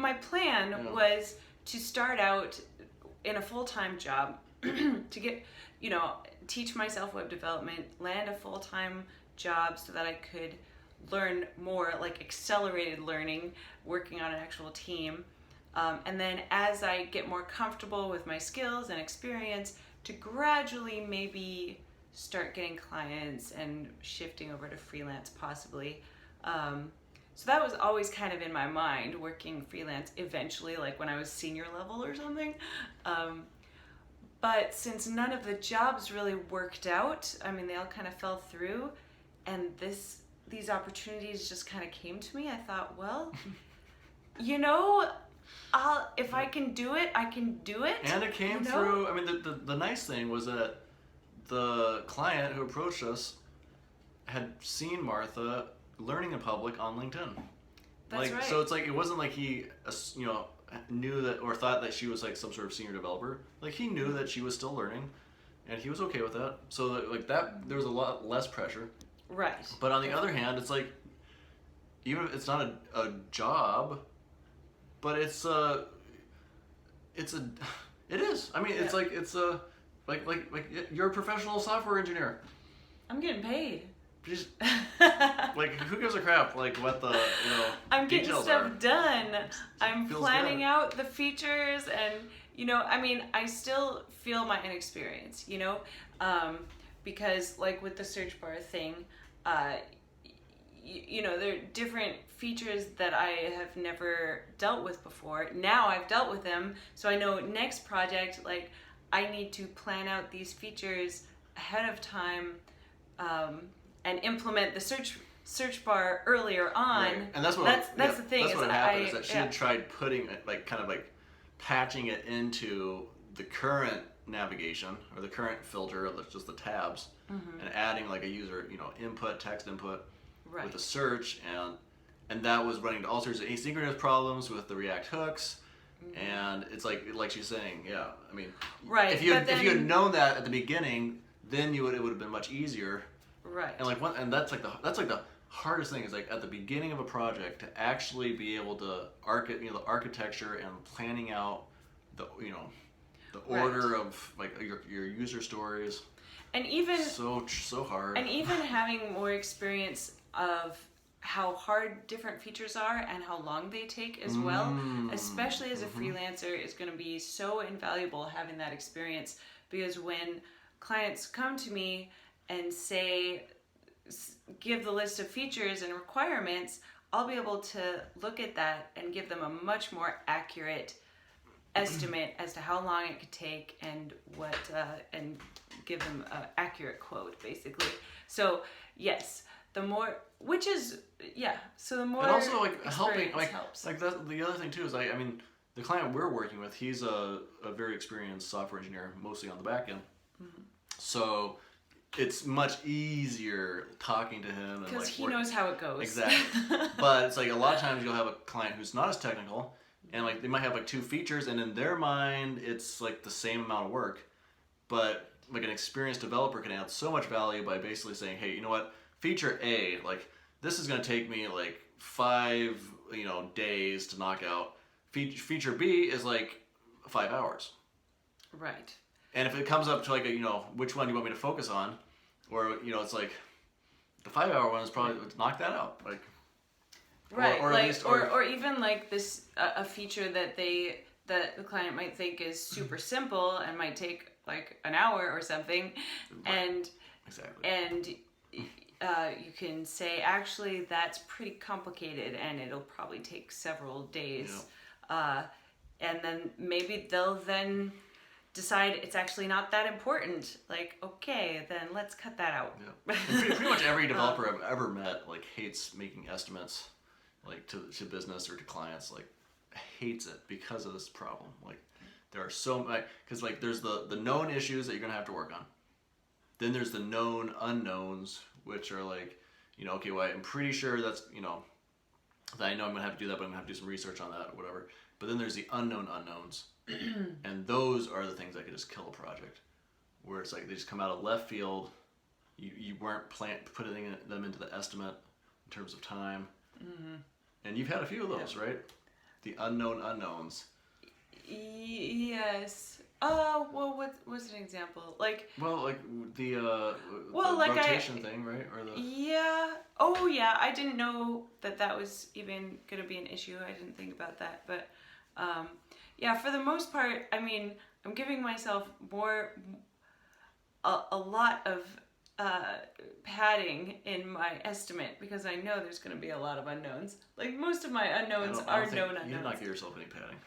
my plan was to start out in a full-time job to get, teach myself web development, land a full-time job so that I could learn more, like accelerated learning, working on an actual team. And then as I get more comfortable with my skills and experience, to gradually maybe start getting clients and shifting over to freelance possibly. So that was always kind of in my mind, working freelance eventually, like when I was senior level or something. But since none of the jobs really worked out, I mean, they all kind of fell through, and these opportunities just kind of came to me. I thought, well, if I can do it, I can do it. And it came through. I mean, the nice thing was that the client who approached us had seen Martha learning in public on LinkedIn. That's right. So it's like, it wasn't like he, knew that or thought that she was like some sort of senior developer. Like, he knew that she was still learning, and he was okay with that. So like that, there was a lot less pressure. Right. But on the other hand, it's like, even if it's not a job, but it is. I mean, it's like, it's a, like you're a professional software engineer. I'm getting paid. Just, like, who gives a crap, like, what the, I'm getting details stuff are. done. I'm planning good. out the features, and, I mean, I still feel my inexperience, because, like, with the search bar thing, there are different features that I have never dealt with before. Now I've dealt with them, so I know next project, like, I need to plan out these features ahead of time, and implement the search bar earlier on. Right. And that's what that's the thing. That's what happened, is that she had tried putting it, like, kind of like patching it into the current navigation or the current filter of just the tabs, and adding like a user, input, text input, with the search, and that was running into all sorts of asynchronous problems with the React hooks. And it's like she's saying, I mean, if you had known that at the beginning, then it would have been much easier. Right. And that's like the hardest thing, is like at the beginning of a project to actually be able to the architecture and planning out the the order of like your user stories. And even so hard. And even having more experience of how hard different features are and how long they take as well, especially as a freelancer, is going to be so invaluable, having that experience, because when clients come to me and give the list of features and requirements, I'll be able to look at that and give them a much more accurate estimate as to how long it could take and what, and give them an accurate quote, basically. So yes, the more, so the more, and also like helping, like helps. Like that, the other thing too is I mean, the client we're working with, he's a very experienced software engineer, mostly on the back end. So it's much easier talking to him, and because he knows how it goes. Exactly. But it's like a lot of times you'll have a client who's not as technical, and like they might have like two features, and in their mind it's like the same amount of work, but like an experienced developer can add so much value by basically saying, hey, you know what, feature A, like this is going to take me like 5 days to knock out. Feature B is like 5 hours. Right. And if it comes up to like which one do you want me to focus on, or it's like the 5 hour one is probably knock that out, like. Right. Or even like this a feature that the client might think is super simple and might take like an hour or something, and you can say, actually that's pretty complicated and it'll probably take several days, and then maybe they'll then decide it's actually not that important. Like, okay, then let's cut that out. Yeah. Pretty much every developer I've ever met like hates making estimates, like to business or to clients, like hates it because of this problem. Like there are so many, because like there's the known issues that you're gonna have to work on. Then there's the known unknowns, which are like, okay, well, I'm pretty sure that's, that I know I'm gonna have to do that, but I'm gonna have to do some research on that or whatever. But then there's the unknown unknowns. And those are the things that could just kill a project, where it's like they just come out of left field. You weren't putting them into the estimate in terms of time. And you've had a few of those, right? the unknown unknowns. Yes. Well, what's an example? Like. Well, like the Like rotation thing, right? Or the. Yeah. Oh, yeah. I didn't know that was even gonna be an issue. I didn't think about that, but yeah. For the most part, I mean, I'm giving myself a lot of padding in my estimate because I know there's going to be a lot of unknowns. Like most of my unknowns are known unknowns. You did not give yourself any padding.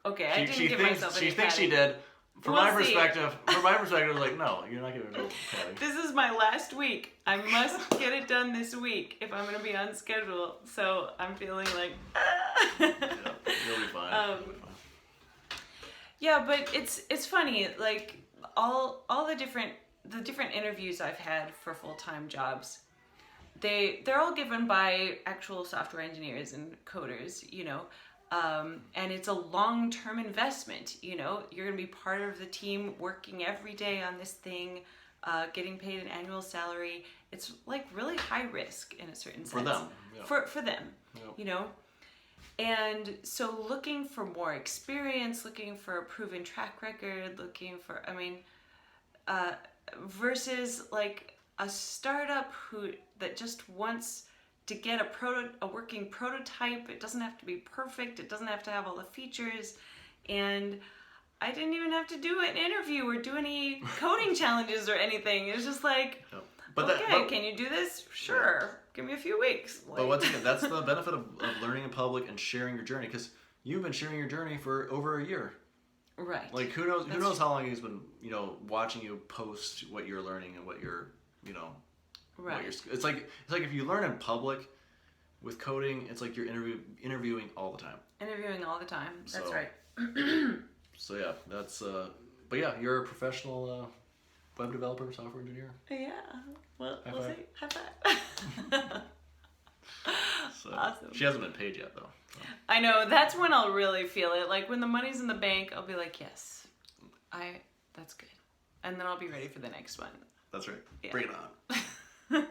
Okay, I didn't give myself any padding. She thinks she did. From my perspective, like, no, you're not giving yourself padding. This is my last week. I must get it done this week if I'm going to be on schedule. So I'm feeling like. Yeah, you'll be fine. Yeah, but it's funny. Like all the different interviews I've had for full-time jobs, they're all given by actual software engineers and coders, and it's a long-term investment. You're going to be part of the team working every day on this thing, getting paid an annual salary. It's like really high risk in a certain sense. For them. Yeah. For them, yep. And so looking for more experience, looking for a proven track record, versus like a startup that just wants to get a working prototype. It doesn't have to be perfect. It doesn't have to have all the features. And I didn't even have to do an interview or do any coding challenges or anything. It was just like, can you do this? Sure. Yeah. Give me a few weeks. But once again, that's the benefit of learning in public and sharing your journey, because you've been sharing your journey for over a year. Right. Like who knows how long he's been, watching you post what you're learning and what you're, right. It's like if you learn in public with coding, it's like you're interviewing all the time. Interviewing all the time. That's right. So yeah, that's but yeah, you're a professional web developer, software engineer. Yeah. Well, we'll see. High five. So, awesome. She hasn't been paid yet though. So. I know, that's when I'll really feel it. Like when the money's in the bank, I'll be like, yes, that's good. And then I'll be ready for the next one. That's right. Yeah. Bring it on.